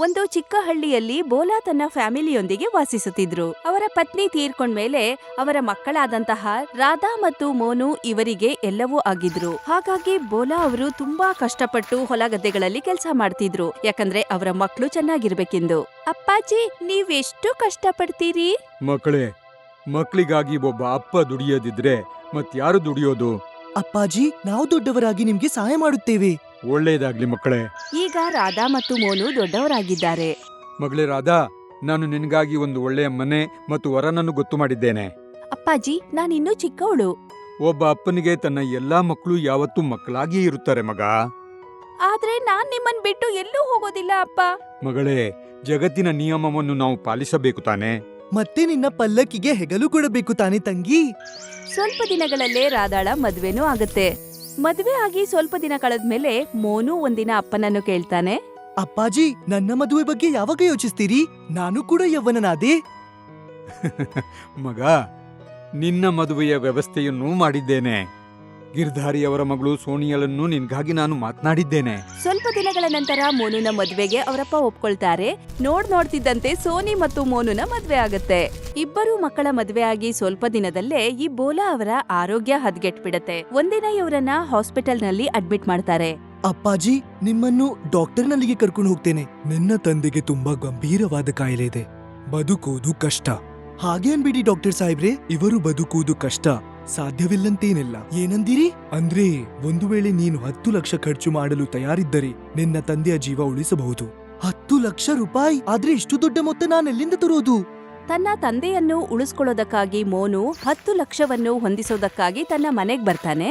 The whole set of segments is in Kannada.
ಒಂದು ಚಿಕ್ಕ ಹಳ್ಳಿಯಲ್ಲಿ ಬೋಲಾ ತನ್ನ ಫ್ಯಾಮಿಲಿಯೊಂದಿಗೆ ವಾಸಿಸುತ್ತಿದ್ರು. ಅವರ ಪತ್ನಿ ತೀರ್ಕೊಂಡ್ಮೇಲೆ ಅವರ ಮಕ್ಕಳಾದಂತಹ ರಾಧಾ ಮತ್ತು ಮೋನು ಇವರಿಗೆ ಎಲ್ಲವೂ ಆಗಿದ್ರು. ಹಾಗಾಗಿ ಬೋಲಾ ಅವರು ತುಂಬಾ ಕಷ್ಟಪಟ್ಟು ಹೊಲ ಗದ್ದೆಗಳಲ್ಲಿ ಕೆಲಸ ಮಾಡ್ತಿದ್ರು, ಯಾಕಂದ್ರೆ ಅವರ ಮಕ್ಕಳು ಚೆನ್ನಾಗಿರ್ಬೇಕೆಂದು. ಅಪ್ಪಾಜಿ, ನೀವೆಷ್ಟು ಕಷ್ಟಪಡ್ತೀರಿ? ಮಕ್ಕಳೇ, ಮಕ್ಕಳಿಗಾಗಿ ಒಬ್ಬ ಅಪ್ಪ ದುಡಿಯೋದಿದ್ರೆ ಮತ್ಯಾರು ದುಡಿಯೋದು? ಅಪ್ಪಾಜಿ, ನಾವು ದೊಡ್ಡವರಾಗಿ ನಿಮ್ಗೆ ಸಹಾಯ ಮಾಡುತ್ತೇವೆ. ಒಳ್ಳೇದಾಗ್ಲಿ ಮಕ್ಕಳೇ. ಈಗ ರಾಧಾ ಮತ್ತು ಮೋನು ದೊಡ್ಡವರಾಗಿದ್ದಾರೆ. ಮಗಳೇ ರಾಧಾ, ನಾನು ನಿನಗಾಗಿ ಒಂದು ಒಳ್ಳೆಯ ಮನೆ ಮತ್ತು ವರನನ್ನು ಗೊತ್ತು ಮಾಡಿದ್ದೇನೆ. ಅಪ್ಪಾಜಿ, ನಾನಿನ್ನೂ ಚಿಕ್ಕವಳು. ಒಬ್ಬ ಅಪ್ಪನಿಗೆ ತನ್ನ ಎಲ್ಲಾ ಮಕ್ಕಳು ಯಾವತ್ತೂ ಮಕ್ಕಳಾಗಿಯೇ ಇರುತ್ತಾರೆ ಮಗ. ಆದ್ರೆ ನಾನ್ ನಿಮ್ಮನ್ ಬಿಟ್ಟು ಎಲ್ಲೂ ಹೋಗೋದಿಲ್ಲ ಅಪ್ಪ. ಮಗಳೇ, ಜಗತ್ತಿನ ನಿಯಮವನ್ನು ನಾವು ಪಾಲಿಸಬೇಕು ತಾನೆ. ಮತ್ತೆ ನಿನ್ನ ಪಲ್ಲಕ್ಕಿಗೆ ಹೆಗಲು ಕೊಡಬೇಕು ತಾನೆ ತಂಗಿ. ಸ್ವಲ್ಪ ದಿನಗಳಲ್ಲೇ ರಾಧಾಳ ಮದ್ವೆನೂ ಆಗತ್ತೆ. ಮದ್ವೆ ಆಗಿ ಸ್ವಲ್ಪ ದಿನ ಕಳೆದ್ಮೇಲೆ ಮೋನು ಒಂದಿನ ಅಪ್ಪನನ್ನು ಕೇಳ್ತಾನೆ, ಅಪ್ಪಾಜಿ, ನನ್ನ ಮದುವೆ ಬಗ್ಗೆ ಯಾವಾಗ ಯೋಚಿಸ್ತೀರಿ? ನಾನು ಕೂಡ ಯೌವನನಾದೆ. ಮಗ, ನಿನ್ನ ಮದುವೆಯ ವ್ಯವಸ್ಥೆಯನ್ನೂ ಮಾಡಿದ್ದೇನೆ. ಗಿರ್ಧಾರಿಯವರ ಮಗಳು ಸೋನಿಯಳನ್ನು ನಿನ್ಗಾಗಿ ನಾನು ಮಾತನಾಡಿದ್ದೇನೆ. ಸ್ವಲ್ಪ ದಿನಗಳ ನಂತರ ಮೋನುನ ಮದ್ವೆಗೆ ಅವರಪ್ಪ ಒಪ್ಕೊಳ್ತಾರೆ. ನೋಡ್ತಿದ್ದಂತೆ ಸೋನಿ ಮತ್ತು ಮೋನುನ ಮದ್ವೆ ಆಗತ್ತೆ. ಇಬ್ಬರು ಮಕ್ಕಳ ಮದ್ವೆ ಆಗಿ ಸ್ವಲ್ಪ ದಿನದಲ್ಲೇ ಈ ಬೋಲಾ ಅವರ ಆರೋಗ್ಯ ಹದಗೆಟ್ಬಿಡತ್ತೆ. ಒಂದಿನ ಇವರನ್ನ ಹಾಸ್ಪಿಟಲ್ನಲ್ಲಿ ಅಡ್ಮಿಟ್ ಮಾಡ್ತಾರೆ. ಅಪ್ಪಾಜಿ, ನಿಮ್ಮನ್ನು ಡಾಕ್ಟರ್ನಲ್ಲಿಗೆ ಕರ್ಕೊಂಡು ಹೋಗ್ತೇನೆ. ನಿನ್ನ ತಂದೆಗೆ ತುಂಬಾ ಗಂಭೀರವಾದ ಕಾಯಿಲೆ ಇದೆ. ಬದುಕುವುದು ಕಷ್ಟ. ಹಾಗೆ ಅನ್ಬಿಡಿ ಡಾಕ್ಟರ್ ಸಾಹೇಬ್ರೆ, ಇವರು ಬದುಕುವುದು ಕಷ್ಟ, ಸಾಧ್ಯವಿಲ್ಲಂತೇನಿಲ್ಲ. ಏನಂದಿರಿ? ಅಂದ್ರೆ ಒಂದು ವೇಳೆ ನೀನು 10 ಲಕ್ಷ ಖರ್ಚು ಮಾಡಲು ತಯಾರಿದ್ದರೆ ನಿನ್ನ ತಂದೆಯ ಜೀವ ಉಳಿಸಬಹುದು. 10 ಲಕ್ಷ ರೂಪಾಯಿ? ಆದ್ರೆ ಇಷ್ಟು ದೊಡ್ಡ ಮೊತ್ತ ನಾನೆಲ್ಲಿಂದ ತರೋದು? ತನ್ನ ತಂದೆಯನ್ನು ಉಳಿಸ್ಕೊಳ್ಳೋದಕ್ಕಾಗಿ ಮೋನು 10 ಲಕ್ಷವನ್ನು ಹೊಂದಿಸೋದಕ್ಕಾಗಿ ತನ್ನ ಮನೆಗ್ ಬರ್ತಾನೆ.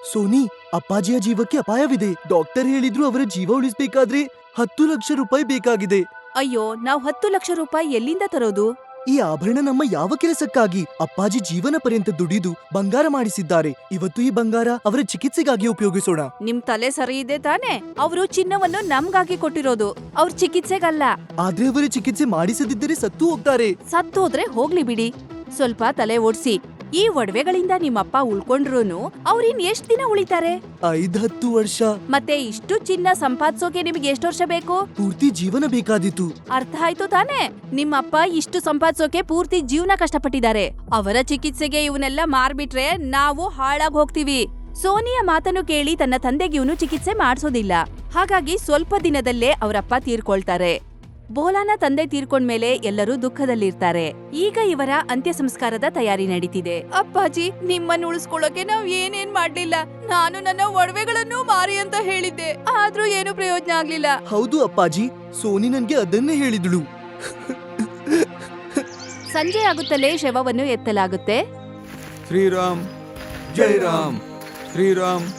ಸೋನಿ, ಅಪ್ಪಾಜಿಯ ಜೀವಕ್ಕೆ ಅಪಾಯವಿದೆ. ಡಾಕ್ಟರ್ ಹೇಳಿದ್ರು ಅವರ ಜೀವ ಉಳಿಸ್ಬೇಕಾದ್ರೆ 10 ಲಕ್ಷ ರೂಪಾಯಿ ಬೇಕಾಗಿದೆ. ಅಯ್ಯೋ, ನಾವ್ 10 ಲಕ್ಷ ರೂಪಾಯಿ ಎಲ್ಲಿಂದ ತರೋದು? ಈ ಆಭರಣ ನಮ್ಮ ಯಾವ ಕೆಲಸಕ್ಕಾಗಿ? ಅಪ್ಪಾಜಿ ಜೀವನ ಪರ್ಯಂತ ದುಡಿದು ಬಂಗಾರ ಮಾಡಿಸಿದ್ದಾರೆ. ಇವತ್ತು ಈ ಬಂಗಾರ ಅವರ ಚಿಕಿತ್ಸೆಗಾಗಿ ಉಪಯೋಗಿಸೋಣ. ನಿಮ್ ತಲೆ ಸರಿ ಇದೆ ತಾನೆ? ಅವರು ಚಿನ್ನವನ್ನು ನಮ್ಗಾಗಿ ಕೊಟ್ಟಿರೋದು, ಅವ್ರ ಚಿಕಿತ್ಸೆಗಲ್ಲ. ಆದ್ರೆ ಅವರ ಚಿಕಿತ್ಸೆ ಮಾಡಿಸದಿದ್ದರೆ ಸತ್ತು ಹೋಗ್ತಾರೆ. ಸತ್ತು ಹೋದ್ರೆ ಹೋಗ್ಲಿ ಬಿಡಿ, ಸ್ವಲ್ಪ ತಲೆ ಓಡ್ಸಿ. ಈ ಒಡವೆಗಳಿಂದ ನಿಮ್ಮಪ್ಪ ಉಳ್ಕೊಂಡ್ರೂನು ಅವ್ರಿನ್ ಎಷ್ಟ್ ದಿನ ಉಳಿತಾರೆ? 5-10 ವರ್ಷ. ಮತ್ತೆ ಇಷ್ಟು ಚಿನ್ನ ಸಂಪಾದಿಸೋಕೆ ನಿಮ್ಗೆ ಎಷ್ಟು ವರ್ಷ ಬೇಕು? ಪೂರ್ತಿ ಜೀವನ ಬೇಕಾದೀತು. ಅರ್ಥ ಆಯ್ತು ತಾನೆ? ನಿಮ್ಮಪ್ಪ ಇಷ್ಟು ಸಂಪಾದಿಸೋಕೆ ಪೂರ್ತಿ ಜೀವನ ಕಷ್ಟಪಟ್ಟಿದ್ದಾರೆ. ಅವರ ಚಿಕಿತ್ಸೆಗೆ ಇವನ್ನೆಲ್ಲ ಮಾರ್ಬಿಟ್ರೆ ನಾವು ಹಾಳಾಗ್ ಹೋಗ್ತೀವಿ. ಸೋನಿಯ ಮಾತನ್ನು ಕೇಳಿ ತನ್ನ ತಂದೆಗೆ ಇವನು ಚಿಕಿತ್ಸೆ ಮಾಡ್ಸೋದಿಲ್ಲ. ಹಾಗಾಗಿ ಸ್ವಲ್ಪ ದಿನದಲ್ಲೇ ಅವರಪ್ಪ ತೀರ್ಕೊಳ್ತಾರೆ. ಬೋಲಾನ ತಂದೆ ತೀರ್ಕೊಂಡ್ಮೇಲೆ ಎಲ್ಲರೂ ದುಃಖದಲ್ಲಿರ್ತಾರೆ. ಈಗ ಇವರ ಅಂತ್ಯ ಸಂಸ್ಕಾರದ ತಯಾರಿ ನಡೀತಿದೆ. ಅಪ್ಪಾಜಿ, ನಿಮ್ಮನ್ನು ಉಳಿಸ್ಕೊಳ್ಳೋಕೆ ನಾವ್ ಏನೇನ್ ಮಾಡ್ಲಿಲ್ಲ. ನಾನು ನನ್ನ ಒಡವೆಗಳನ್ನು ಮಾರಿ ಅಂತ ಹೇಳಿದ್ದೆ, ಆದ್ರೂ ಏನು ಪ್ರಯೋಜನ ಆಗ್ಲಿಲ್ಲ. ಹೌದು ಅಪ್ಪಾಜಿ, ಸೋನಿ ನನ್ಗೆ ಅದನ್ನೇ ಹೇಳಿದಳು. ಸಂಜೆ ಆಗುತ್ತಲೇ ಶವವನ್ನು ಎತ್ತಲಾಗುತ್ತೆ. ಶ್ರೀರಾಮ್ ಜೈ ರಾಮ್, ಶ್ರೀರಾಮ್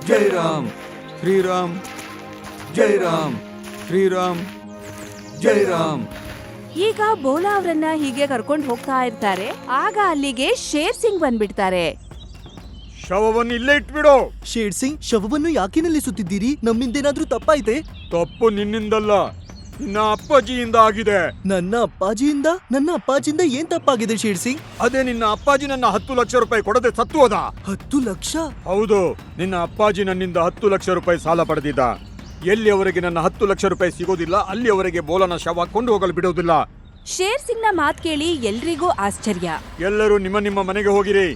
ಜೈ ರಾಮ್, ಶ್ರೀರಾಮ್ ಜೈ ರಾಮ್, ಶ್ರೀರಾಮ್ ಜೈ ರಾಮ್. ಈಗ ಬೋಲಾ ಅವರನ್ನ ಹೀಗೆ ಕರ್ಕೊಂಡು ಹೋಗ್ತಾ ಇರ್ತಾರೆ. ಆಗ ಅಲ್ಲಿಗೆ ಶೇರ್ ಸಿಂಗ್ ಬಂದ್ಬಿಡ್ತಾರೆ. ಶವವನ್ನು ಇಲ್ಲೇ ಇಟ್ಬಿಡು. ಶೇರ್ ಸಿಂಗ್, ಶವವನ್ನು ಯಾಕೆ ನಿಲ್ಲಿಸುತ್ತಿದ್ದೀರಿ? ನಮ್ಮಿಂದೇನಾದ್ರೂ ತಪ್ಪಾಯ್ತೆ? ತಪ್ಪು ನಿನ್ನಿಂದಲ್ಲ, ನಿನ್ನ ಅಪ್ಪಾಜಿಯಿಂದ ಆಗಿದೆ. ನನ್ನ ಅಪ್ಪಾಜಿಯಿಂದ? ನನ್ನ ಅಪ್ಪಾಜಿಯಿಂದ ಏನ್ ತಪ್ಪಾಗಿದೆ ಶೇರ್ ಸಿಂಗ್? ಅದೇ, ನಿನ್ನ ಅಪ್ಪಾಜಿ ನನ್ನ 10 ಲಕ್ಷ ರೂಪಾಯಿ ಕೊಡದೆ ಸತ್ತು ಹೋದ. 10 ಲಕ್ಷ? ಹೌದು, ನಿನ್ನ ಅಪ್ಪಾಜಿ ನನ್ನಿಂದ 10 ಲಕ್ಷ ರೂಪಾಯಿ ಸಾಲ ಪಡೆದಿದ್ದ. ಎಲ್ಲಿಯವರೆಗೆ ನನ್ನ 10 ಲಕ್ಷ ರೂಪಾಯಿ ಸಿಗೋದಿಲ್ಲ ಅಲ್ಲಿಯವರೆಗೆ ಬೋಲನ ಶವ ಕೊಂಡು ಹೋಗಲು ಬಿಡೋದಿಲ್ಲ. ಶೇರ್ ಸಿಂಗ್ ನ ಮಾತ್ ಕೇಳಿ ಎಲ್ರಿಗೂ ಆಶ್ಚರ್ಯ. ಎಲ್ಲರೂ ನಿಮ್ಮ ನಿಮ್ಮ ಮನೆಗೆ ಹೋಗಿರಿ,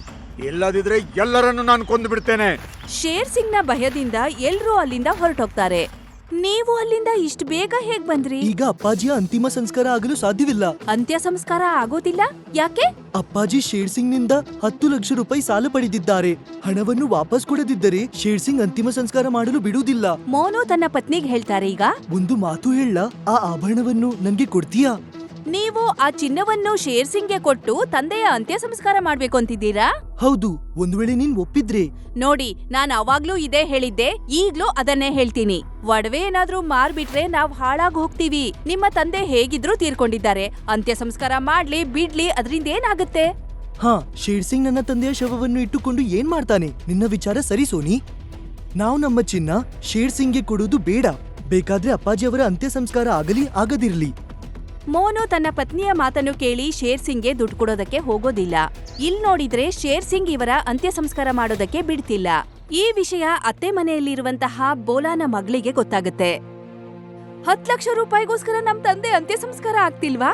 ಇಲ್ಲದಿದ್ರೆ ಎಲ್ಲರನ್ನು ನಾನು ಕೊಂದು ಬಿಡ್ತೇನೆ. ಶೇರ್ ಸಿಂಗ್ ನ ಭಯದಿಂದ ಎಲ್ರೂ ಅಲ್ಲಿಂದ ಹೊರಟೋಗ್ತಾರೆ. ನೀವು ಅಲ್ಲಿಂದ ಇಷ್ಟು ಬೇಗ ಹೇಗ್ ಬಂದ್ರಿ? ಈಗ ಅಪ್ಪಾಜಿಯ ಅಂತಿಮ ಸಂಸ್ಕಾರ ಆಗಲು ಸಾಧ್ಯವಿಲ್ಲ. ಅಂತ್ಯ ಸಂಸ್ಕಾರ ಆಗೋದಿಲ್ಲ? ಯಾಕೆ? ಅಪ್ಪಾಜಿ ಶೇರ್ ಸಿಂಗ್ ನಿಂದ 10 ಲಕ್ಷ ರೂಪಾಯಿ ಸಾಲ ಪಡೆದಿದ್ದಾರೆ. ಹಣವನ್ನು ವಾಪಸ್ ಕೊಡದಿದ್ದರೆ ಶೇರ್ ಸಿಂಗ್ ಅಂತಿಮ ಸಂಸ್ಕಾರ ಮಾಡಲು ಬಿಡುವುದಿಲ್ಲ. ಮೋನು ತನ್ನ ಪತ್ನಿಗೆ ಹೇಳ್ತಾರೆ. ಈಗ ಒಂದು ಮಾತು ಹೇಳ, ಆ ಆಭರಣವನ್ನು ನನ್ಗೆ ಕೊಡ್ತೀಯಾ? ನೀವು ಆ ಚಿನ್ನವನ್ನು ಶೇರ್ ಸಿಂಗ್ಗೆ ಕೊಟ್ಟು ತಂದೆಯ ಅಂತ್ಯ ಸಂಸ್ಕಾರ ಮಾಡ್ಬೇಕು ಅಂತಿದ್ದೀರಾ? ಹೌದು, ಒಂದು ವೇಳೆ ನೀನ್ ಒಪ್ಪಿದ್ರೆ. ನೋಡಿ, ನಾನ್ ಅವಾಗ್ಲೂ ಇದೇ ಹೇಳಿದ್ದೆ, ಈಗ್ಲೂ ಅದನ್ನೇ ಹೇಳ್ತೀನಿ. ಒಡವೆ ಏನಾದ್ರೂ ಮಾರ್ಬಿಟ್ರೆ ನಾವ್ ಹಾಳಾಗ್ ಹೋಗ್ತೀವಿ. ನಿಮ್ಮ ತಂದೆ ಹೇಗಿದ್ರು ತೀರ್ಕೊಂಡಿದ್ದಾರೆ. ಅಂತ್ಯ ಸಂಸ್ಕಾರ ಮಾಡ್ಲಿ ಬಿಡ್ಲಿ, ಅದ್ರಿಂದ ಏನಾಗುತ್ತೆ? ಹಾ, ಶೇರ್ ಸಿಂಗ್ ನನ್ನ ತಂದೆಯ ಶವವನ್ನು ಇಟ್ಟುಕೊಂಡು ಏನ್ ಮಾಡ್ತಾನೆ? ನಿನ್ನ ವಿಚಾರ ಸರಿ ಸೋನಿ. ನಾವು ನಮ್ಮ ಚಿನ್ನ ಶೇರ್ ಸಿಂಗ್ಗೆ ಕೊಡೋದು ಬೇಡ. ಬೇಕಾದ್ರೆ ಅಪ್ಪಾಜಿಯವರ ಅಂತ್ಯ ಸಂಸ್ಕಾರ ಆಗಲಿ ಆಗದಿರ್ಲಿ. ಮೋನು ತನ್ನ ಪತ್ನಿಯ ಮಾತನ್ನು ಕೇಳಿ ಶೇರ್ ಸಿಂಗ್ಗೆ ದುಡ್ಡು ಕೊಡೋದಕ್ಕೆ ಹೋಗೋದಿಲ್ಲ. ಇಲ್ ನೋಡಿದ್ರೆ ಶೇರ್ ಸಿಂಗ್ ಇವರ ಅಂತ್ಯ ಸಂಸ್ಕಾರ ಮಾಡೋದಕ್ಕೆ ಬಿಡ್ತಿಲ್ಲ. ಈ ವಿಷಯ ಅತ್ತೆ ಮನೆಯಲ್ಲಿರುವಂತಹ ಬೋಲಾನ ಮಗಳಿಗೆ ಗೊತ್ತಾಗುತ್ತೆ. 10 ಲಕ್ಷ ರೂಪಾಯಿಗೋಸ್ಕರ ನಮ್ ತಂದೆ ಅಂತ್ಯ ಸಂಸ್ಕಾರ ಆಗ್ತಿಲ್ವಾ?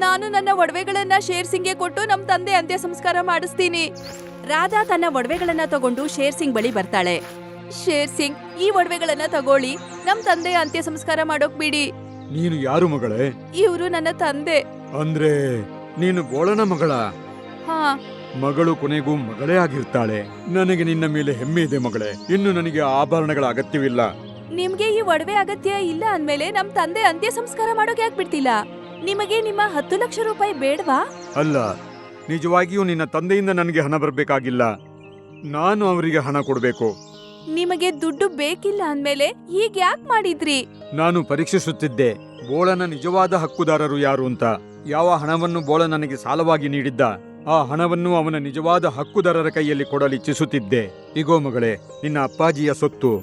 ನಾನು ನನ್ನ ಒಡವೆಗಳನ್ನ ಶೇರ್ ಸಿಂಗ್ಗೆ ಕೊಟ್ಟು ನಮ್ ತಂದೆ ಅಂತ್ಯ ಸಂಸ್ಕಾರ ಮಾಡಿಸ್ತೀನಿ. ರಾಧಾ ತನ್ನ ಒಡವೆಗಳನ್ನ ತಗೊಂಡು ಶೇರ್ ಸಿಂಗ್ ಬಳಿ ಬರ್ತಾಳೆ. ಶೇರ್ ಸಿಂಗ್, ಈ ಒಡವೆಗಳನ್ನ ತಗೊಳ್ಳಿ, ನಮ್ ತಂದೆ ಅಂತ್ಯ ಸಂಸ್ಕಾರ ಮಾಡೋಕ್ ಬಿಡಿ. ನೀನು ಯಾರು ಮಗಳೇ? ಇವ್ರು ನನ್ನ ತಂದೆ. ಅಂದ್ರೆ ನೀನು ಬೋಳನ ಮಗಳ? ಹಾ. ಮಗಳು ಕೊನೆಗೂ ಮಗಳೇ ಆಗಿರ್ತಾಳೆ. ನನಗೆ ನಿನ್ನ ಮೇಲೆ ಹೆಮ್ಮೆ ಇದೆ ಮಗಳೇ. ಇನ್ನು ನನಗೆ ಆಭರಣಗಳ ಅಗತ್ಯವಿಲ್ಲ. ನಿಮ್ಗೆ ಈ ಒಡವೆ ಅಗತ್ಯ ಇಲ್ಲ ಅಂದ್ಮೇಲೆ ನಮ್ ತಂದೆ ಅಂತ್ಯ ಸಂಸ್ಕಾರ ಮಾಡೋಕೆ ಯಾಕೆ ಬಿಡ್ತಿಲ್ಲ? ನಿಮಗೆ ನಿಮ್ಮ 10 ಲಕ್ಷ ರೂಪಾಯಿ ಬೇಡವಾ? ಅಲ್ಲ, ನಿಜವಾಗಿಯೂ ನಿನ್ನ ತಂದೆಯಿಂದ ನನಗೆ ಹಣ ಬರಬೇಕಾಗಿಲ್ಲ. ನಾನು ಅವರಿಗೆ ಹಣ ಕೊಡಬೇಕು. ನಿಮಗೆ ದುಡ್ಡು ಬೇಕಿಲ್ಲ ಅಂದ್ಮೇಲೆ ಹೀಗ್ ಯಾಕೆ ಮಾಡಿದ್ರಿ? ನಾನು ಪರೀಕ್ಷಿಸುತ್ತಿದ್ದೆ ಬೋಳನ ನಿಜವಾದ ಹಕ್ಕುದಾರರು ಯಾರು ಅಂತ. ಯಾವ ಹಣವನ್ನು ಬೋಳ ನನಗೆ ಸಾಲವಾಗಿ ನೀಡಿದ್ದ, ಆ ಹಣವನ್ನು ಅವನ ನಿಜವಾದ ಹಕ್ಕುದಾರರ ಕೈಯಲ್ಲಿ ಕೊಡಲಿಚ್ಛಿಸುತ್ತಿದ್ದೆ. ಇಗೋ ಮಗಳೇ, ನಿನ್ನ ಅಪ್ಪಾಜಿಯ ಸೊತ್ತು.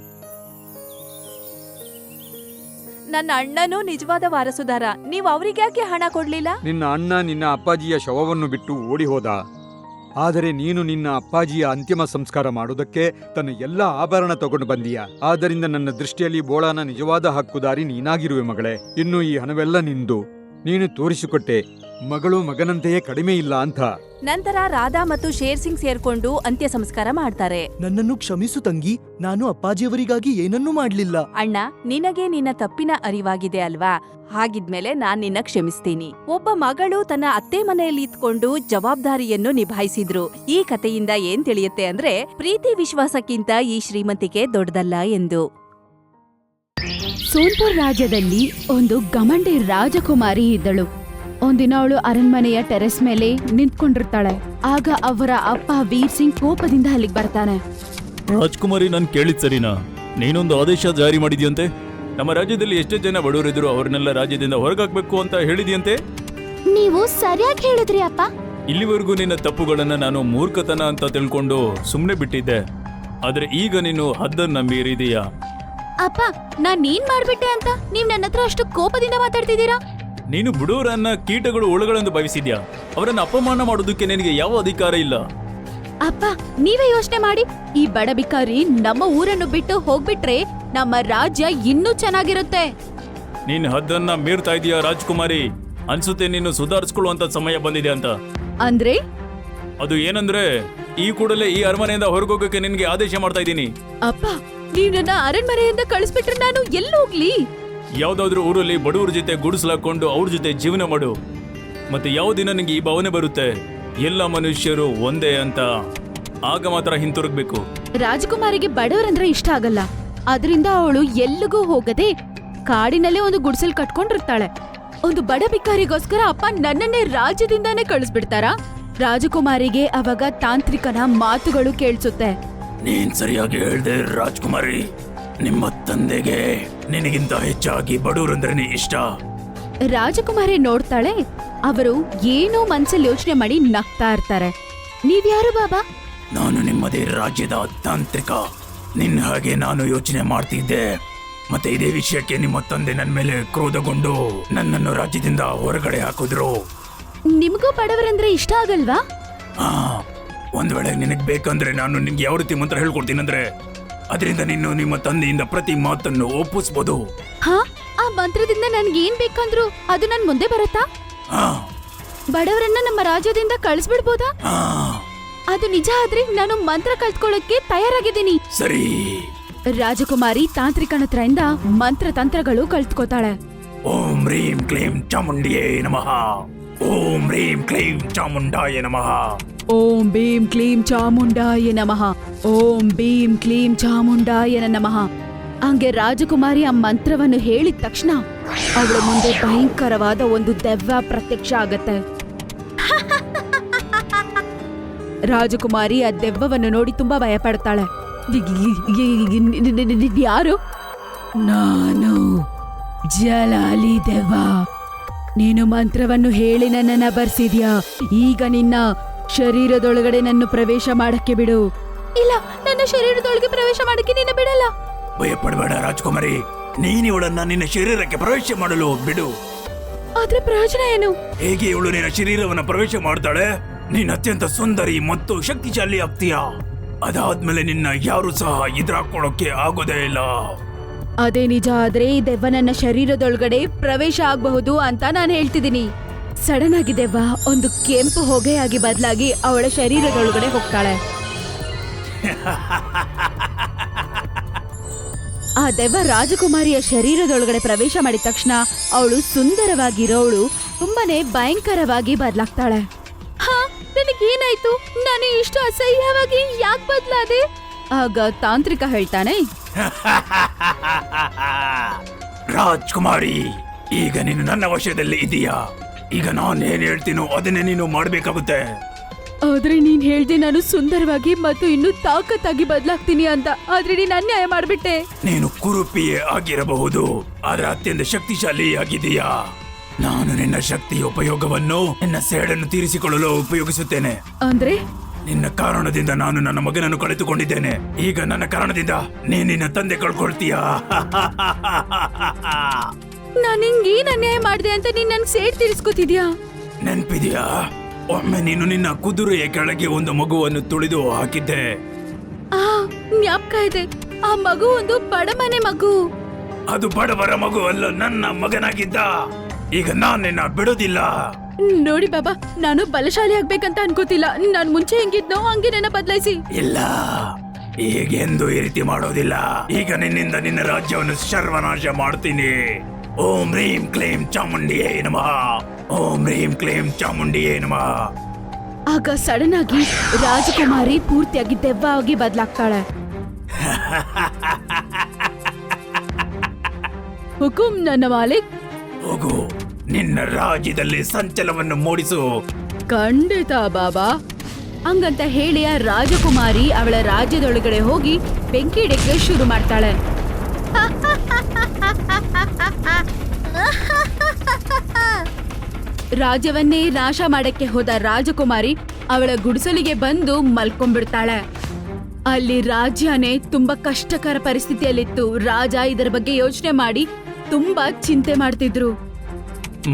ನನ್ನ ಅಣ್ಣನೂ ನಿಜವಾದ ವಾರಸುದಾರ. ನೀವ್ ಅವ್ರಿಗೆ ಯಾಕೆ ಹಣ ಕೊಡ್ಲಿಲ್ಲ? ನಿನ್ನ ಅಣ್ಣ ನಿನ್ನ ಅಪ್ಪಾಜಿಯ ಶವವನ್ನು ಬಿಟ್ಟು ಓಡಿ ಹೋದ. ಆದರೆ ನೀನು ನಿನ್ನ ಅಪ್ಪಾಜಿಯ ಅಂತಿಮ ಸಂಸ್ಕಾರ ಮಾಡುವುದಕ್ಕೆ ತನ್ನ ಎಲ್ಲ ಆಭರಣ ತಗೊಂಡು ಬಂದೀಯ. ಆದ್ದರಿಂದ ನನ್ನ ದೃಷ್ಟಿಯಲ್ಲಿ ಬೋಳನ ನಿಜವಾದ ಹಕ್ಕುದಾರಿ ನೀನಾಗಿರುವೆ ಮಗಳೇ. ಇನ್ನು ಈ ಹಣವೆಲ್ಲ ನಿಂದು. ನೀನು ತೋರಿಸಿಕೊಟ್ಟೆ ಮಗಳು ಮಗನಂತೆಯೇ ಕಡಿಮೆ ಇಲ್ಲ ಅಂತ. ನಂತರ ರಾಧಾ ಮತ್ತು ಶೇರ್ ಸಿಂಗ್ ಸೇರ್ಕೊಂಡು ಅಂತ್ಯ ಸಂಸ್ಕಾರ ಮಾಡ್ತಾರೆ. ನನ್ನನ್ನು ಕ್ಷಮಿಸು ತಂಗಿ, ನಾನು ಅಪ್ಪಾಜಿಯವರಿಗಾಗಿ ಏನನ್ನೂ ಮಾಡ್ಲಿಲ್ಲ. ಅಣ್ಣ, ನಿನಗೆ ನಿನ್ನ ತಪ್ಪಿನ ಅರಿವಾಗಿದೆ ಅಲ್ವಾ? ಹಾಗಿದ್ಮೇಲೆ ನಾನ್ ನಿನ್ನ ಕ್ಷಮಿಸ್ತೀನಿ. ಒಬ್ಬ ಮಗಳು ತನ್ನ ಅತ್ತೆ ಮನೆಯಲ್ಲಿ ಇದ್ಕೊಂಡು ಜವಾಬ್ದಾರಿಯನ್ನು ನಿಭಾಯಿಸಿದ್ರು. ಈ ಕಥೆಯಿಂದ ಏನ್ ತಿಳಿಯುತ್ತೆ ಅಂದ್ರೆ, ಪ್ರೀತಿ ವಿಶ್ವಾಸಕ್ಕಿಂತ ಈ ಶ್ರೀಮಂತಿಕೆ ದೊಡ್ಡದಲ್ಲ ಎಂದು. ಸೋನ್ಪುರ್ ರಾಜ್ಯದಲ್ಲಿ ಒಂದು ಗಮಂಡಿ ರಾಜಕುಮಾರಿ ಇದ್ದಳು. ಒಂದಿನ ಅವಳು ಅರಣ್ಮನೆಯ ಟೆರೆಸ್ ಮೇಲೆ ನಿಂತ್ಕೊಂಡಿರ್ತಾಳೆ. ಆಗ ಅವರ ಅಪ್ಪ ವೀರ್ ಸಿಂಗ್ ಕೋಪದಿಂದ ಅಲ್ಲಿಗೆ ಬರ್ತಾನೆ. ರಾಜ್ಕುಮಾರಿ, ನಾನು ಕೇಳಿದ್ ಸರಿನಾ? ನೀನೊಂದು ಆದೇಶ ಜಾರಿ ಮಾಡಿದ್ಯಂತೆ. ನಮ್ಮ ರಾಜ್ಯದಲ್ಲಿ ಎಷ್ಟೇ ಜನ ಬಡವರಿದ್ರು ಅವ್ರನ್ನೆಲ್ಲ ರಾಜ್ಯದಿಂದ ಹೊರಗಾಕ್ಬೇಕು ಅಂತ ಹೇಳಿದ್ಯಂತೆ. ನೀವು ಸರಿಯಾಗಿ ಹೇಳಿದ್ರಿ ಅಪ್ಪ. ಇಲ್ಲಿವರೆಗೂ ನಿನ್ನ ತಪ್ಪುಗಳನ್ನ ನಾನು ಮೂರ್ಖತನ ಅಂತ ತಿಳ್ಕೊಂಡು ಸುಮ್ನೆ ಬಿಟ್ಟಿದ್ದೆ. ಆದ್ರೆ ಈಗ ನೀನು ಹದ್ದನ್ನ ಮೀರಿದೀಯಾ. ಅಪ್ಪ, ನಾನ್ ಏನ್ ಮಾಡ್ಬಿಟ್ಟೆ ಅಂತ ನೀವ್ ನನ್ನ ಹತ್ರ ಅಷ್ಟು ಕೋಪದಿಂದ ಮಾತಾಡ್ತಿದ್ದೀರಾ? ನೀನು ಬಡವರನ್ನ ಕೀಟಗಳು ಹುಳುಗಳೆಂದು ಭಾವಿಸಿದ್ಯಾ. ಅವರನ್ನ ಅಪಮಾನ ಮಾಡೋದಕ್ಕೆ ನಿನಗೆ ಯಾವ ಅಧಿಕಾರ ಇಲ್ಲ. ಅಪ್ಪ, ನೀವೇ ಯೋಚನೆ ಮಾಡಿ. ಈ ಬಡ ಬಿಕಾರಿ ನಮ್ಮ ಊರನ್ನು ಬಿಟ್ಟು ಹೋಗ್ಬಿಟ್ರೆ ನಮ್ಮ ರಾಜ್ಯ ಇನ್ನೂ ಚೆನ್ನಾಗಿರುತ್ತೆ. ನೀನ್ ಹದ್ದನ್ನ ಮೀರ್ತಾ ಇದೀಯಾ ರಾಜ್ಕುಮಾರಿ. ಅನ್ಸುತ್ತೆ ನೀನು ಸುಧಾರಿಸ್ಕೊಳ್ಳುವಂತ ಸಮಯ ಬಂದಿದೆ ಅಂತ. ಅಂದ್ರೆ ಅದು ಏನಂದ್ರೆ, ಈ ಕೂಡಲೇ ಈ ಅರಮನೆಯಿಂದ ಹೊರಗೋಗಕ್ಕೆ ನಿನ್ಗೆ ಆದೇಶ ಮಾಡ್ತಾ ಇದ್ದೀನಿ. ಅಪ್ಪ, ನೀವ್ ನನ್ನ ಅರಣ್ಮನೆಯಿಂದ ಕಳಿಸ್ಬಿಟ್ರೆ ನಾನು ಎಲ್ಲೋಗ್ಲಿ? ಯಾವ್ದಾದ್ರೂ ಊರಲ್ಲಿ ಬಡವರ ಜೊತೆ ಗುಡಿಸ್ಲಾಕೊಂಡು ಅವ್ರ ಜೊತೆ ಜೀವನ ಮಾಡು. ಮತ್ತೆ ಯಾವ ದಿನ ನಿಂಗೆ ಈ ಭಾವನೆ ಬರುತ್ತೆ ಎಲ್ಲ ಮನುಷ್ಯರು ಒಂದೇ ಅಂತ, ಆಗ ಮಾತ್ರ ಹಿಂತಿರುಗ್ಬೇಕು. ರಾಜಕುಮಾರಿಗೆ ಬಡವರಂದ್ರೆ ಇಷ್ಟ ಆಗಲ್ಲ. ಅದರಿಂದ ಅವಳು ಎಲ್ಲಿಗೂ ಹೋಗದೆ ಕಾಡಿನಲ್ಲೇ ಒಂದು ಗುಡಿಸಲ್ ಕಟ್ಕೊಂಡಿರ್ತಾಳೆ. ಒಂದು ಬಡ ಬಿಕಾರಿಗೋಸ್ಕರ ಅಪ್ಪ ನನ್ನನ್ನೇ ರಾಜ್ಯದಿಂದಾನೇ ಕಳಿಸ್ಬಿಡ್ತಾರಾ? ರಾಜಕುಮಾರಿಗೆ ಅವಾಗ ತಾಂತ್ರಿಕನ ಮಾತುಗಳು ಕೇಳಿಸುತ್ತೆ. ನೀನ್ ಸರಿಯಾಗಿ ಹೇಳ್ದೆ ರಾಜ್ಕುಮಾರಿ. ನಿಮ್ಮ ತಂದೆಗೆ ನಿನಗಿಂತ ಹೆಚ್ಚಾಗಿ ಬಡವರಂದ್ರೆ ಇಷ್ಟ. ರಾಜಕುಮಾರಿ ನೋಡ್ತಾಳೆ. ಅವರು ಏನೋ ಮನ್ಸಲ್ಲಿ ಯೋಚನೆ ಮಾಡಿ ನಗ್ತಾ ಇರ್ತಾರೆ. ನೀವ್ಯಾರು ಬಾಬಾ? ನಾನು ನಿಮ್ಮದೇ ರಾಜ್ಯದ ತಾಂತ್ರಿಕ. ನಿನ್ನ ಹಾಗೆ ನಾನು ಯೋಚನೆ ಮಾಡ್ತಿದ್ದೆ. ಮತ್ತೆ ಇದೇ ವಿಷಯಕ್ಕೆ ನಿಮ್ಮ ತಂದೆ ನನ್ನ ಮೇಲೆ ಕ್ರೋಧಗೊಂಡು ನನ್ನನ್ನು ರಾಜ್ಯದಿಂದ ಹೊರಗಡೆ ಹಾಕಿದ್ರು. ನಿಮ್ಗೂ ಬಡವರಂದ್ರೆ ಇಷ್ಟ ಆಗಲ್ವಾ? ಒಂದ್ ವೇಳೆ ನಿನಗ್ ಬೇಕಂದ್ರೆ ನಾನು ನಿನ್ಗೆ ಯಾವ ರೀತಿ ಮಂತ್ರ ಹೇಳ್ಕೊಡ್ತೀನಿ ಅಂದ್ರೆ, ಅದರಿಂದ ನೀನು ನಿಮ್ಮ ತಂದೆಯಿಂದ ಪ್ರತಿ ಮಾತನ್ನು ಒಪ್ಪಿಸ್ಬೋದು. ಹಾ, ಆ ಮಂತ್ರದಿಂದ ನನ್ಗೆ ಏನ್ ಬೇಕಂದ್ರು ಅದು ನನ್ ಮುಂದೆ ಬರುತ್ತಾ? ಬಡವರನ್ನ ನಮ್ಮ ರಾಜ್ಯದಿಂದ ಕಳಿಸ್ಬಿಡ್ಬೋದಾ? ಅದು ನಿಜ ಆದ್ರೆ ನಾನು ಮಂತ್ರ ಕಲ್ತ್ಕೊಳ್ಳೋಕೆ ತಯಾರಾಗಿದ್ದೀನಿ. ಸರಿ. ರಾಜಕುಮಾರಿ ತಾಂತ್ರಿಕನ ಹತ್ರದಿಂದ ಮಂತ್ರ ತಂತ್ರಗಳು ಕಲ್ತ್ಕೋತಾಳೆ. ಓಂ ರೀಂ ಕ್ಲೀಂ ಚಾಮುಂಡಿಯೇ ನಮಃ. ಓಂ ರೀಂ ಕ್ಲೀಂ ಚಾಮುಂಡಾಯ ನಮಃ. ಓಂ ಭೀಂ ಕ್ಲೀಂ ಚಾಮುಂಡಾಯ ನಮಃ. ಓಂ ಭೀಂ ಕ್ಲೀಂ ಚಾಮುಂಡಾಯ ನಮಃ. ಹಂಗೆ ರಾಜಕುಮಾರಿ ಆ ಮಂತ್ರವನ್ನು ಹೇಳಿದ ತಕ್ಷಣ ಅವಳ ಮುಂದೆ ಭಯಂಕರವಾದ ಒಂದು ದೆವ್ವ ಪ್ರತ್ಯಕ್ಷ ಆಗತ್ತೆ. ರಾಜಕುಮಾರಿ ಆ ದೆವ್ವವನ್ನು ನೋಡಿ ತುಂಬಾ ಭಯ ಪಡ್ತಾಳೆ. ಯಾರು? ನಾನು ಜಲಾಲಿ ದೆವ್ವ. ನೀನು ಮಂತ್ರವನ್ನು ಹೇಳಿ ನನ್ನನ್ನ ಬರ್ಸಿದ್ಯಾ. ಈಗ ನಿನ್ನ ಶರೀರದೊಳಗಡೆ ನನ್ನ ಪ್ರವೇಶ ಮಾಡಕ್ಕೆ ಬಿಡು. ಇಲ್ಲ, ನನ್ನ ಶರೀರದೊಳಗೆ ಪ್ರವೇಶ ಮಾಡಕ್ಕೆ ನಿನ್ನ ಬಿಡಲ್ಲ. ಭಯ ಪಡಬೇಡ ರಾಜ್ಕುಮಾರಿ. ನೀನಿವಳನ್ನ ನಿನ್ನ ಶರೀರಕ್ಕೆ ಪ್ರವೇಶ ಮಾಡಲು ಬಿಡು. ಆದ್ರೆ ಪ್ರಯೋಜನ ಏನು? ಹೇಗೆ ಇವಳು ನಿನ್ನ ಶರೀರವನ್ನ ಪ್ರವೇಶ ಮಾಡ್ತಾಳೆ, ನೀನ್ ಅತ್ಯಂತ ಸುಂದರಿ ಮತ್ತು ಶಕ್ತಿಶಾಲಿ ಆಗ್ತೀಯ. ಅದಾದ್ಮೇಲೆ ನಿನ್ನ ಯಾರು ಸಹ ಎದುರಾಕೊಳ್ಳೋಕೆ ಆಗೋದೇ ಇಲ್ಲ. ಅದೇ ನಿಜ ಆದ್ರೆ ಈ ದೆವ್ವ ನನ್ನ ಶರೀರದೊಳಗಡೆ ಪ್ರವೇಶ ಆಗಬಹುದು ಅಂತ ನಾನು ಹೇಳ್ತಿದ್ದೀನಿ. ಸಡನ್ ಆಗಿ ದೆವ್ವ ಒಂದು ಕೆಂಪು ಹೊಗೆಯಾಗಿ ಬದಲಾಗಿ ಅವಳ ಶರೀರದೊಳಗಡೆ ಹೋಗ್ತಾಳೆ. ಆ ದೆವ್ವ ರಾಜಕುಮಾರಿಯ ಶರೀರದೊಳಗಡೆ ಪ್ರವೇಶ ಮಾಡಿದ ತಕ್ಷಣ ಅವಳು ಸುಂದರವಾಗಿರೋವಳು ತುಂಬಾನೇ ಭಯಂಕರವಾಗಿ ಬದಲಾಗ್ತಾಳೆ. ನನಗೇನಾಯ್ತು? ನಾನು ಇಷ್ಟು ಅಸಹ್ಯವಾಗಿ ಯಾಕೆ ಬದಲಾದೆ? ಆಗ ತಾಂತ್ರಿಕ ಹೇಳ್ತಾನೆ, ರಾಜ್ಕುಮಾರಿ, ಈಗ ನೀನು ನನ್ನ ವಶದಲ್ಲಿ ಇದೀಯಾ. ಈಗ ನಾನು ಏನ್ ಹೇಳ್ತೀನೋ ಅದನ್ನೇ ನೀನು ಮಾಡ್ಬೇಕಾಗುತ್ತೆ. ಆದ್ರೆ ನೀನ್ ಹೇಳ್ದೆ ನಾನು ಸುಂದರವಾಗಿ ಮತ್ತು ಇನ್ನು ತಾಕತ್ತಾಗಿ ಬದಲಾಗ್ತೀನಿ ಅಂತ. ಆದ್ರೆ ನೀನ್ ಅನ್ಯಾಯ ಮಾಡ್ಬಿಟ್ಟೆ. ನೀನು ಕುರುಪಿಯೇ ಆಗಿರಬಹುದು, ಆದ್ರೆ ಅತ್ಯಂತ ಶಕ್ತಿಶಾಲಿ ಆಗಿದೀಯಾ. ನಾನು ನಿನ್ನ ಶಕ್ತಿಯ ಉಪಯೋಗವನ್ನು ನಿನ್ನ ಸೇಡನ್ನು ತೀರಿಸಿಕೊಳ್ಳಲು ಉಪಯೋಗಿಸುತ್ತೇನೆ. ಅಂದ್ರೆ ನಿನ್ನ ಕಾರಣದಿಂದ ನಾನು ನನ್ನ ಮಗನನ್ನು ಕಳೆದುಕೊಂಡಿದ್ದೇನೆ. ಈಗ ನನ್ನ ಕಾರಣದಿಂದ ನೀನ್ ನಿನ್ನ ತಂದೆ ಕಳ್ಕೊಳ್ತೀಯಾ? ನಾನು ಹಿಂಗೇನ್ ಅನ್ಯಾಯ ಮಾಡ್ದೆ ಅಂತ ನೀನ್ ನನ್ ಸೇಡ್ ತೀರಿಸ್ಕೊತಿದ್ಯಾ? ನೆನ್ಪಿದ್ಯಾ, ಒಮ್ಮೆ ನೀನು ನಿನ್ನ ಕುದುರೆಯ ಕೆಳಗೆ ಒಂದು ಮಗುವನ್ನು ತುಳಿದು ಹಾಕಿದ್ದೆ. ಆ ಜ್ಞಾಪಕ ಇದೆ. ಆ ಮಗು ಒಂದು ಬಡಮನೆ ಮಗು. ಅದು ಬಡವರ ಮಗು ಅಲ್ಲ, ನನ್ನ ಮಗನಾಗಿದ್ದ. ಈಗ ನಾನ್ ನಿನ್ನ ಬಿಡೋದಿಲ್ಲ. ನೋಡಿ ಬಾಬಾ, ನಾನು ಬಲಶಾಲಿ ಆಗ್ಬೇಕಂತ ಅನ್ಕೋತಿಲ್ಲ. ನಾನ್ ಮುಂಚೆ ಹೆಂಗಿದ್ನೋ ಹಂಗೆ ನನ್ನ ಬದಲಾಯಿಸಿ. ಇಲ್ಲ, ಈಗೆಂದು ಈ ರೀತಿ ಮಾಡೋದಿಲ್ಲ. ಈಗ ನಿನ್ನಿಂದ ನಿನ್ನ ರಾಜ್ಯವನ್ನು ಸರ್ವನಾಶ ಮಾಡ್ತೀನಿ. ಓಂ ಹ್ರೀಂ ಕ್ಲೀಂ ಚಾಮುಂಡಿಯೇ ನಮಃ. ಓಂ ಹ್ರೀಂ ಕ್ಲೀಂ ಚಾಮುಂಡಿಯೇ ನಮಃ. ಆಗ ಸಡನ್ ಆಗಿ ರಾಜಕುಮಾರಿ ಪೂರ್ತಿಯಾಗಿ ದೆವ್ವ ಆಗಿ ಬದಲಾಗ್ತಾಳೆ. ಹುಕುಂ ನನ್ನ ಮಾಲಿಕ್. ಹೋಗು, ನಿನ್ನ ರಾಜ್ಯದಲ್ಲಿ ಸಂಚಲನವನ್ನು ಮೂಡಿಸು. ಖಂಡಿತ ಬಾಬಾ. ಹಂಗಂತ ಹೇಳಿ ಆ ರಾಜಕುಮಾರಿ ಅವಳ ರಾಜ್ಯದೊಳಗಡೆ ಹೋಗಿ ಬೆಂಕಿ ಇಡಕ್ಕೆ ಶುರು ಮಾಡ್ತಾಳೆ. ರಾಜ್ಯವನ್ನೇ ನಾಶ ಮಾಡಕ್ಕೆ ಹೋದ ರಾಜಕುಮಾರಿ ಅವಳ ಗುಡಿಸಲಿಗೆ ಬಂದು ಮಲ್ಕೊಂಡ್ಬಿಡ್ತಾಳೆ. ಅಲ್ಲಿ ರಾಜ್ಯನೇ ತುಂಬಾ ಕಷ್ಟಕರ ಪರಿಸ್ಥಿತಿಯಲ್ಲಿತ್ತು. ರಾಜ ಇದರ ಬಗ್ಗೆ ಯೋಚನೆ ಮಾಡಿ ತುಂಬಾ ಚಿಂತೆ ಮಾಡ್ತಿದ್ರು.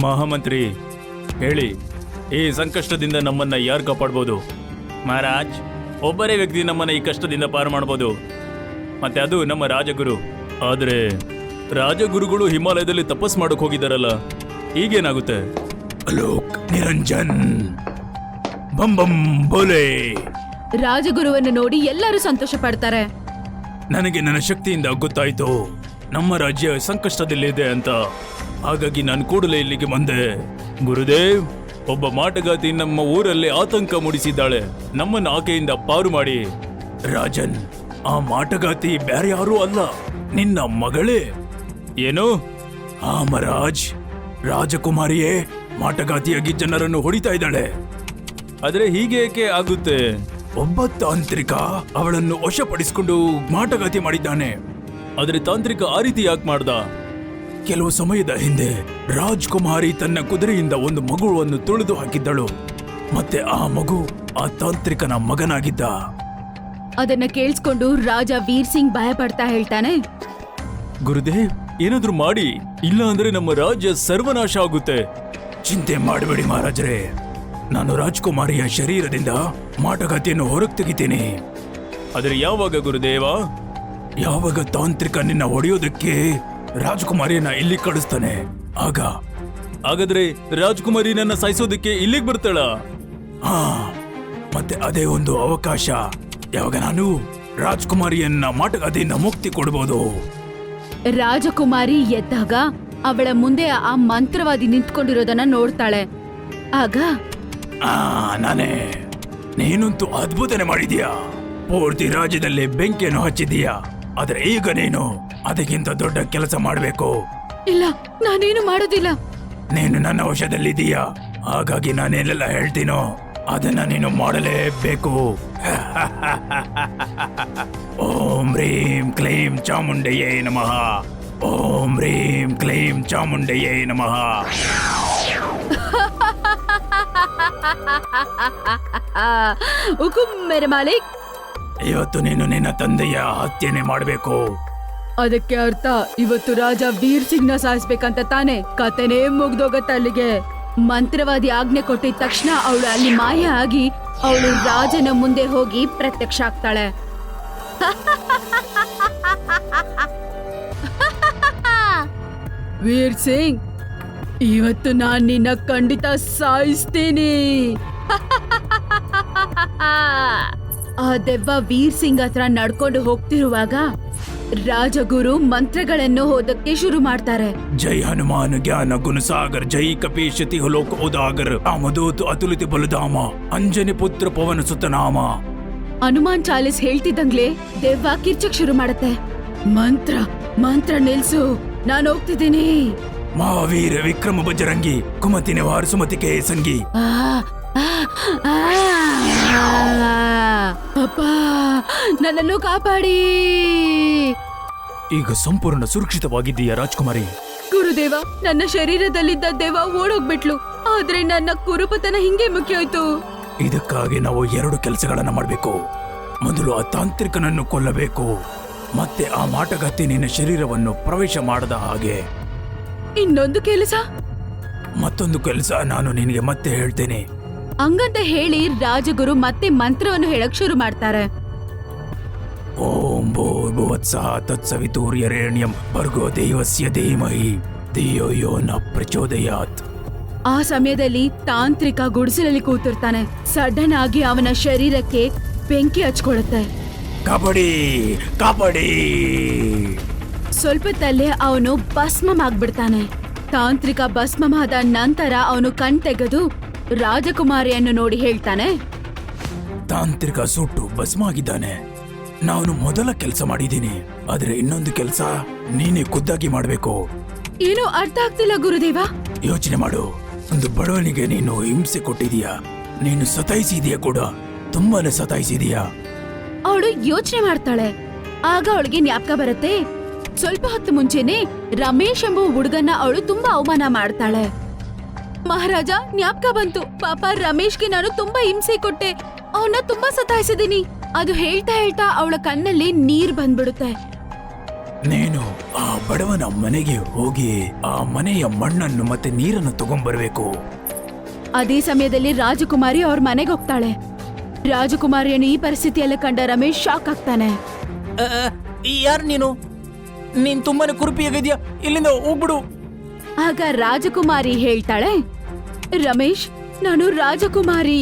ಮಹಾಮಂತ್ರಿ, ಹೇಳಿ, ಈ ಸಂಕಷ್ಟದಿಂದ ನಮ್ಮನ್ನ ಯಾರು ಕಾಪಾಡ್ಬೋದು? ಮಹಾರಾಜ್, ಒಬ್ಬರೇ ವ್ಯಕ್ತಿ ನಮ್ಮನ್ನ ಈ ಕಷ್ಟದಿಂದ ಪಾರು ಮಾಡ್ಬೋದು, ಮತ್ತೆ ಅದು ನಮ್ಮ ರಾಜಗುರು. ಆದ್ರೆ ರಾಜಗುರುಗಳು ಹಿಮಾಲಯದಲ್ಲಿ ತಪಸ್ ಮಾಡಕ್ ಹೋಗಿದಾರಲ್ಲ, ಈಗೇನಾಗುತ್ತೆ? ಅಲೋಕ್ ನಿರಂಜನ್ ಬಂ ಬಂ ಬೋಲೆ. ರಾಜಗುರುವನ್ನು ನೋಡಿ ಎಲ್ಲರೂ ಸಂತೋಷ ಪಡ್ತಾರೆ. ನನಗೆ ನನ್ನ ಶಕ್ತಿಯಿಂದ ಗೊತ್ತಾಯ್ತು ನಮ್ಮ ರಾಜ್ಯ ಸಂಕಷ್ಟದಲ್ಲಿದೆ ಅಂತ. ಹಾಗಾಗಿ ನಾನು ಕೂಡಲೇ ಇಲ್ಲಿಗೆ ಬಂದೆ. ಗುರುದೇವ್, ಒಬ್ಬ ಮಾಟಗಾತಿ ನಮ್ಮ ಊರಲ್ಲಿ ಆತಂಕ ಮೂಡಿಸಿದ್ದಾಳೆ. ನಮ್ಮನ್ನು ಆಕೆಯಿಂದ ಪಾರು ಮಾಡಿ. ರಾಜನ್, ಆ ಮಾಟಗಾತಿ ಬೇರೆ ಯಾರೂ ಅಲ್ಲ, ನಿನ್ನ ಮಗಳೇ. ಏನು? ಆ ಮಹಾರಾಜ್, ರಾಜಕುಮಾರಿಯೇ ಮಾಟಗಾತಿಯಾಗಿ ಜನರನ್ನು ಹೊಡಿತಾ ಇದ್ದಾಳೆ. ಆದ್ರೆ ಹೀಗೆ ಏಕೆ ಆಗುತ್ತೆ? ಒಬ್ಬ ತಾಂತ್ರಿಕ ಅವಳನ್ನು ವಶಪಡಿಸಿಕೊಂಡು ಮಾಟಗಾತಿ ಮಾಡಿದ್ದಾನೆ. ಆದ್ರೆ ತಾಂತ್ರಿಕ ಆ ರೀತಿ ಯಾಕೆ ಮಾಡ್ದ? ಕೆಲವು ಸಮಯದ ಹಿಂದೆ ರಾಜ್ಕುಮಾರಿ ತನ್ನ ಕುದುರೆಯಿಂದ ಒಂದು ಮಗುವನ್ನು ತುಳಿದು ಹಾಕಿದ್ದಳು. ಮತ್ತೆ ಆ ಮಗು ಆ ತಾಂತ್ರಿಕನ ಮಗನಾಗಿದ್ದ. ಅದನ್ನ ಕೇಳಿಸ್ಕೊಂಡು ರಾಜ ವೀರ್ ಸಿಂಗ್ ಭಯ ಪಡ್ತಾ ಹೇಳ್ತಾನೆ, ಗುರುದೇವ್, ಏನಾದ್ರೂ ಮಾಡಿ, ಇಲ್ಲ ಅಂದ್ರೆ ನಮ್ಮ ರಾಜ್ಯ ಸರ್ವನಾಶ ಆಗುತ್ತೆ. ಚಿಂತೆ ಮಾಡಬೇಡಿ ಮಹಾರಾಜರೇ, ನಾನು ರಾಜ್ಕುಮಾರಿಯ ಶರೀರದಿಂದ ಮಾಟಗಾತಿಯನ್ನು ಹೊರಗೆ ತೆಗಿತೀನಿ. ಆದ್ರೆ ಯಾವಾಗ ಗುರುದೇವ? ಯಾವಾಗ ತಾಂತ್ರಿಕ ನಿನ್ನ ಹೊಡೆಯೋದಕ್ಕೆ ರಾಜ್ಕುಮಾರಿಯನ್ನ ಇಲ್ಲಿ ಕಳಿಸ್ತಾನೆ ಆಗ. ಹಾಗಾದ್ರೆ ರಾಜ್ಕುಮಾರಿ ನನ್ನ ಸಾಯಿಸೋದಕ್ಕೆ ಇಲ್ಲಿಗೆ ಬರ್ತಾಳ? ಹಾ, ಮತ್ತೆ ಅದೇ ಒಂದು ಅವಕಾಶ. ಯಾವಾಗ ನಾನು ರಾಜ್ಕುಮಾರಿಯನ್ನ ಮಾಟಗಾತಿಯಿಂದ ಮುಕ್ತಿ ಕೊಡ್ಬೋದು. ರಾಜಕುಮಾರಿ ಎದ್ದಾಗ ಅವಳ ಮುಂದೆ ಆ ಮಂತ್ರವಾದಿ ನಿಂತ್ಕೊಂಡಿರೋದನ್ನ ನೋಡ್ತಾಳೆ. ಆಗ ನಾನೇ. ನೀನಂತೂ ಅದ್ಭುತನೆ ಮಾಡಿದೀಯಾ. ಪೂರ್ತಿ ರಾಜ್ಯದಲ್ಲಿ ಬೆಂಕಿಯನ್ನು ಹಚ್ಚಿದೀಯಾ. ಆದ್ರೆ ಈಗ ನೀನು ಅದಕ್ಕಿಂತ ದೊಡ್ಡ ಕೆಲಸ ಮಾಡಬೇಕು. ಇಲ್ಲ, ನಾನೇನು ಮಾಡೋದಿಲ್ಲ. ನೀನು ನನ್ನ ವಶದಲ್ಲಿದ್ದೀಯಾ, ಹಾಗಾಗಿ ನಾನೇನೆಲ್ಲ ಹೇಳ್ತೀನೋ ಅದನ್ನ ನೀನು ಮಾಡಲೇಬೇಕು. ಓಂ ಹ್ರೀಂ ಕ್ಲೀಂ ಚಾಮುಂಡೆಯೇ ನಮಃ. ಓಂ ಹ್ರೀಂ ಕ್ಲೀಂ ಚಾಮುಂಡೆಯೇ ನಮಃ. ಹುಕುಂ ಮೇರೆ ಮಾಲಿಕ್. ಇವತ್ತು ನೀನು ನಿನ್ನ ತಂದೆಯ ಹತ್ಯೆನೆ ಮಾಡಬೇಕು. ಅದಕ್ಕೆ ಅರ್ಥ ಇವತ್ತು ರಾಜ ವೀರ್ ಸಿಂಗ್ ನ ಸಾಯಿಸ್ಬೇಕಂತ ತಾನೆ? ಕತೆನೇ ಮುಗ್ದೋಗತ್ತ ಅಲ್ಲಿಗೆ. ಮಂತ್ರವಾದಿ ಆಜ್ಞೆ ಕೊಟ್ಟಿದ ತಕ್ಷಣ ಅವಳು ಅಲ್ಲಿ ಮಾಯ ಆಗಿ ಅವಳು ರಾಜನ ಮುಂದೆ ಹೋಗಿ ಪ್ರತ್ಯಕ್ಷ ಆಗ್ತಾಳೆ. ವೀರ್ ಸಿಂಗ್, ಇವತ್ತು ನಾನ್ ನಿನ್ನ ಖಂಡಿತ ಸಾಯಿಸ್ತೀನಿ. ಆ ದೆವ್ವ ವೀರ್ ಸಿಂಗ್ ಹತ್ರ ನಡ್ಕೊಂಡು ಹೋಗ್ತಿರುವಾಗ ರಾಜಗುರು ಮಂತ್ರಗಳನ್ನು ಓದಕ್ಕೆ ಶುರು ಮಾಡ್ತಾರೆ. ಜೈ ಹನುಮಾನ್ ಜ್ಞಾನ ಗುಣಸಾಗರ್, ಜೈ ಕಪೀಶತಿ ಲೋಕ ಉದಾಗರ್, ರಾಮದೂತ್ ಅತುಲಿತ ಬಲಧಾಮ, ಅಂಜನಿ ಪುತ್ರ ಪವನ ಸುತನಾಮ. ಹನುಮಾನ್ ಚಾಲಿಸ್ ಹೇಳ್ತಿದ್ದಂಗ್ಲೆ ದೆವ್ವ ಕಿರ್ಚಕ್ ಶುರು ಮಾಡತ್ತೆ. ಮಂತ್ರ ಮಂತ್ರ ನಿಲ್ಸು, ನಾನು ಹೋಗ್ತಿದ್ದೀನಿ. ಮಹಾವೀರ ವಿಕ್ರಮ ಬಜರಂಗಿ, ಕುಮತಿ ನಿವಾರ ಸುಮತಿಕೆ ಸಂಗಿ. ಅಪ್ಪ, ನನ್ನನ್ನು ಕಾಪಾಡಿ. ಈಗ ಸಂಪೂರ್ಣ ಸುರಕ್ಷಿತವಾಗಿದ್ದೀಯಾ ರಾಜ್ಕುಮಾರಿ? ಗುರುದೇವ, ನನ್ನ ಶರೀರದಲ್ಲಿದ್ದ ದೆವ್ವ ಓಡೋಗ್ಬಿಟ್ಲು, ಆದ್ರೆ ನನ್ನ ಕುರುಪತನ ಹಿಂಗೆ ಮುಖ್ಯ ಹೋಯ್ತು. ಇದಕ್ಕಾಗಿ ನಾವು 2 ಕೆಲಸಗಳನ್ನ ಮಾಡಬೇಕು. ಮೊದಲು ಆ ತಾಂತ್ರಿಕನನ್ನು ಕೊಲ್ಲಬೇಕು, ಮತ್ತೆ ಆ ಮಾಟಗಾತಿ ನಿನ್ನ ಶರೀರವನ್ನು ಪ್ರವೇಶ ಮಾಡದ ಹಾಗೆ. ಇನ್ನೊಂದು ಕೆಲಸ? ಮತ್ತೊಂದು ಕೆಲಸ ನಾನು ನಿನಗೆ ಮತ್ತೆ ಹೇಳ್ತೇನೆ. ಹಂಗಂತ ಹೇಳಿ ರಾಜಗುರು ಮತ್ತೆ ಮಂತ್ರವನ್ನು ಹೇಳಕ್ ಶುರು ಮಾಡ್ತಾರೆ. ಓಂ ಭೂರ್ಭುವತ್ಸಃ ತತ್ಸವಿತುರ್ಯರೇಣ್ಯಂ ಭರ್ಗೋ ದೇವಸ್ಯ ಧೀಮಹಿ ಧಿಯೋ ಯೋ ನ ಪ್ರಚೋದಯಾತ್. ಆ ಸಮಯದಲ್ಲಿ ತಾಂತ್ರಿಕ ಗುಡಿಸಲಲ್ಲಿ ಕೂತಿರ್ತಾನೆ. ಸಡನ್ ಆಗಿ ಅವನ ಶರೀರಕ್ಕೆ ಬೆಂಕಿ ಹಚ್ಕೊಳುತ್ತೆ. ಕಬಡ್ಡಿ ಕಬಡ್ಡಿ. ಸ್ವಲ್ಪದಲ್ಲೇ ಅವನು ಭಸ್ಮಮಾಗ್ಬಿಡ್ತಾನೆ. ತಾಂತ್ರಿಕ ಭಸ್ಮವಾದ ನಂತರ ಅವನು ಕಣ್ ತೆಗೆದು ರಾಜಕುಮಾರಿಯನ್ನು ನೋಡಿ ಹೇಳ್ತಾನೆ, ತಾಂತ್ರಿಕ ಸುಟ್ಟು ಭಸ್ಮ ಆಗಿದ್ದಾನೆ. ನಾನು ಮೊದಲ ಕೆಲಸ ಮಾಡಿದ್ದೀನಿ, ಆದ್ರೆ ಇನ್ನೊಂದು ಕೆಲಸ ನೀನೇ ಖುದ್ದಾಗಿ ಮಾಡಬೇಕು. ಏನೋ ಅರ್ಥ ಆಗ್ತಿಲ್ಲ ಗುರುದೇವ. ಯೋಚನೆ ಮಾಡು. ಒಂದು ಬಡವನಿಗೆ ನೀನು ಹಿಂಸೆ ಕೊಟ್ಟಿದೀಯಾ, ನೀನು ಸತಾಯಿಸಿದೀಯ ಕೂಡ, ತುಂಬಾನೇ ಸತಾಯಿಸಿದೀಯಾ. ಅವಳು ಯೋಚನೆ ಮಾಡ್ತಾಳೆ. ಆಗ ಅವಳಿಗೆ ಜ್ಞಾಪಕ ಬರುತ್ತೆ, ಸ್ವಲ್ಪ ಹೊತ್ತು ಮುಂಚೆನೆ ರಮೇಶ್ ಎಂಬ ಹುಡುಗನ್ನ ಅವಳು ತುಂಬಾ ಅವಮಾನ ಮಾಡ್ತಾಳೆ. ಮಹಾರಾಜ, ಜ್ಞಾಪಕ ಬಂತು. ಪಾಪ ರಮೇಶ್ಗೆ ನಾನು ತುಂಬಾ ಹಿಂಸೆ ಕೊಟ್ಟೆ, ಅವನ್ನ ತುಂಬಾ ಸತಾಯಿಸಿದೀನಿ. ಅದು ಹೇಳ್ತಾ ಹೇಳ್ತಾ ಅವಳ ಕಣ್ಣಲ್ಲಿ ನೀರ್ ಬಂದ್ಬಿಡುತ್ತೆ. ನೀನು ಆ ಬಡವನ ಮನೆಗೆ ಹೋಗಿ ಆ ಮನೆಯ ಮಣ್ಣನ್ನು ಮತ್ತೆ ನೀರನ್ನು ತಗೊಂಡ್ಬರ್ಬೇಕು. ಅದೇ ಸಮಯದಲ್ಲಿ ರಾಜಕುಮಾರಿ ಅವ್ರ ಮನೆಗೆ ಹೋಗ್ತಾಳೆ. ರಾಜಕುಮಾರಿಯನ್ನು ಈ ಪರಿಸ್ಥಿತಿಯಲ್ಲಿ ಕಂಡ ರಮೇಶ್ ಶಾಕ್ ಆಗ್ತಾನೆ. ಯಾರು ನೀನು? ನೀನ್ ತುಂಬಾನೇ ಕುರುಪಿಯಾಗಿದ್ಯಾ, ಇಲ್ಲಿಂದ ಹೋಗ್ಬಿಡು. ಆಗ ರಾಜಕುಮಾರಿ ಹೇಳ್ತಾಳೆ, ರಮೇಶ್, ನಾನು ರಾಜಕುಮಾರಿ,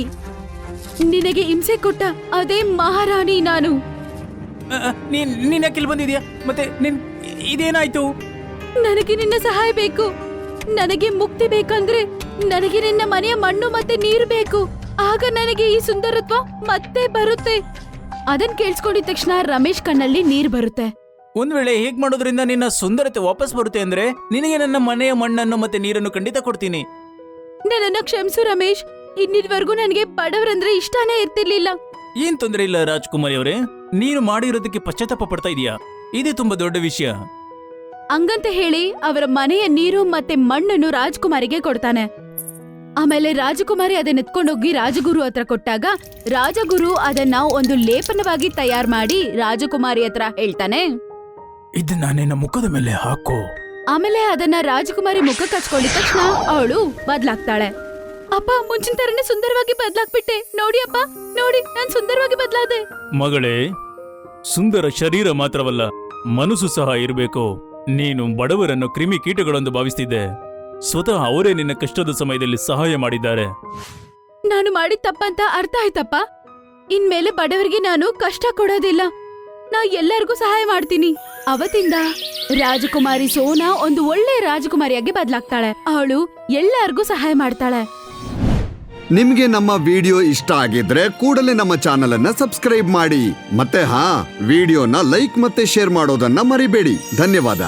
ನಿನಗೆ ಹಿಂಸೆ ಕೊಟ್ಟ ಅದೇ ಮಹಾರಾಣಿ ನಾನು. ನೀನ್ ಯಾಕೆ ಇಲ್ಲಿ ಬಂದಿದ್ಯಾ? ಮತ್ತೆ ಇದೇನಾಯ್ತು? ನನಗೆ ನಿನ್ನ ಸಹಾಯ ಬೇಕು. ನನಗೆ ಮುಕ್ತಿ ಬೇಕಂದ್ರೆ ನನಗೆ ನಿನ್ನ ಮನೆಯ ಮಣ್ಣು ಮತ್ತೆ ನೀರು ಬೇಕು. ಆಗ ನನಗೆ ಈ ಸುಂದರತ್ವ ಮತ್ತೆ ಬರುತ್ತೆ. ಅದನ್ ಕೇಳಿಸ್ಕೊಂಡಿದ ತಕ್ಷಣ ರಮೇಶ್ ಕಣ್ಣಲ್ಲಿ ನೀರ್ ಬರುತ್ತೆ. ಒಂದ್ ವೇಳೆ ಹೇಗ್ ಮಾಡೋದ್ರಿಂದ ನಿನ್ನ ಸುಂದರತೆ ವಾಪಸ್ ಬರುತ್ತೆ ಅಂದ್ರೆ ನಿನಗೆ ನನ್ನ ಮನೆಯ ಮಣ್ಣನ್ನು ಮತ್ತೆ ನೀರನ್ನು ಖಂಡಿತ ಕೊಡ್ತೀನಿ. ನನ್ನನ್ನ ಕ್ಷಮಿಸು ರಮೇಶ್, ಇನ್ನಿದ್ವರೆಗೂ ನನಗೆ ಬಡವರಂದ್ರೆ ಇಷ್ಟನೇ ಇರ್ತಿರ್ಲಿಲ್ಲ. ಏನ್ ತೊಂದ್ರೆ ಇಲ್ಲ ರಾಜ್ಕುಮಾರಿ ಅವರೇ, ನೀನು ಮಾಡಿರೋದಕ್ಕೆ ಪಶ್ಚಾತ್ತಾಪ ಪಡ್ತಾ ಇದೀಯಾ, ಇದೇ ತುಂಬಾ ದೊಡ್ಡ ವಿಷಯ. ಹಂಗಂತ ಹೇಳಿ ಅವರ ಮನೆಯ ನೀರು ಮತ್ತೆ ಮಣ್ಣನ್ನು ರಾಜಕುಮಾರಿಗೆ ಕೊಡ್ತಾನೆ. ಆಮೇಲೆ ರಾಜಕುಮಾರಿ ಅದನ್ನ ಎತ್ಕೊಂಡೋಗಿ ರಾಜಗುರು ಹತ್ರ ಕೊಟ್ಟಾಗ ರಾಜಗುರು ಅದನ್ನ ಒಂದು ಲೇಪನವಾಗಿ ತಯಾರು ಮಾಡಿ ರಾಜಕುಮಾರಿ ಹತ್ರ ಹೇಳ್ತಾನೆ, ಇದನ್ನ ನಿನ್ನ ಮುಖದ ಮೇಲೆ ಹಾಕೋ. ಆಮೇಲೆ ಅದನ್ನ ರಾಜಕುಮಾರಿ ಮುಖಕ್ಕೆ ಹಚ್ಕೊಂಡಿದ ತಕ್ಷಣ ಅವಳು ಬದ್ಲಾಗ್ತಾಳೆ. ಅಪ್ಪ, ಮುಂಚಿನ ತರನೇ ಸುಂದರವಾಗಿ ಬದ್ಲಾಗ್ಬಿಟ್ಟೆ. ನೋಡಿ ಅಪ್ಪ, ನೋಡಿ, ನಾನ್ ಸುಂದರವಾಗಿ ಬದ್ಲಾದೆ. ಮಗಳೇ, ಸುಂದರ ಶರೀರ ಮಾತ್ರವಲ್ಲ, ಮನಸ್ಸು ಸಹ ಇರಬೇಕು. ನೀನು ಬಡವರನ್ನು ಕ್ರಿಮಿ ಕೀಟಗಳೆಂದು ಭಾವಿಸ್ತಿದ್ದೆ, ಸ್ವತಃ ಅವರೇ ನಿನ್ನ ಕಷ್ಟದ ಸಮಯದಲ್ಲಿ ಸಹಾಯ ಮಾಡಿದ್ದಾರೆ. ನಾನು ಮಾಡಿದ ತಪ್ಪಂತ ಅರ್ಥ ಆಯ್ತಪ್ಪ. ಇನ್ಮೇಲೆ ಬಡವರಿಗೆ ನಾನು ಕಷ್ಟ ಕೊಡೋದಿಲ್ಲ, ನಾ ಎಲ್ಲರಿಗೂ ಸಹಾಯ ಮಾಡ್ತೀನಿ. ಅವತ್ತಿಂದ ರಾಜಕುಮಾರಿ ಸೋನಾ ಒಂದು ಒಳ್ಳೆ ರಾಜಕುಮಾರಿಯಾಗಿ ಬದಲಾಗ್ತಾಳೆ. ಅವಳು ಎಲ್ಲರಿಗೂ ಸಹಾಯ ಮಾಡ್ತಾಳೆ. ನಿಮ್ಗೆ ನಮ್ಮ ವಿಡಿಯೋ ಇಷ್ಟ ಆಗಿದ್ರೆ ಕೂಡಲೇ ನಮ್ಮ ಚಾನೆಲ್ ಅನ್ನ ಸಬ್ಸ್ಕ್ರೈಬ್ ಮಾಡಿ. ಮತ್ತೆ ವಿಡಿಯೋನ ಲೈಕ್ ಮತ್ತೆ ಶೇರ್ ಮಾಡೋದನ್ನ ಮರಿಬೇಡಿ. ಧನ್ಯವಾದ.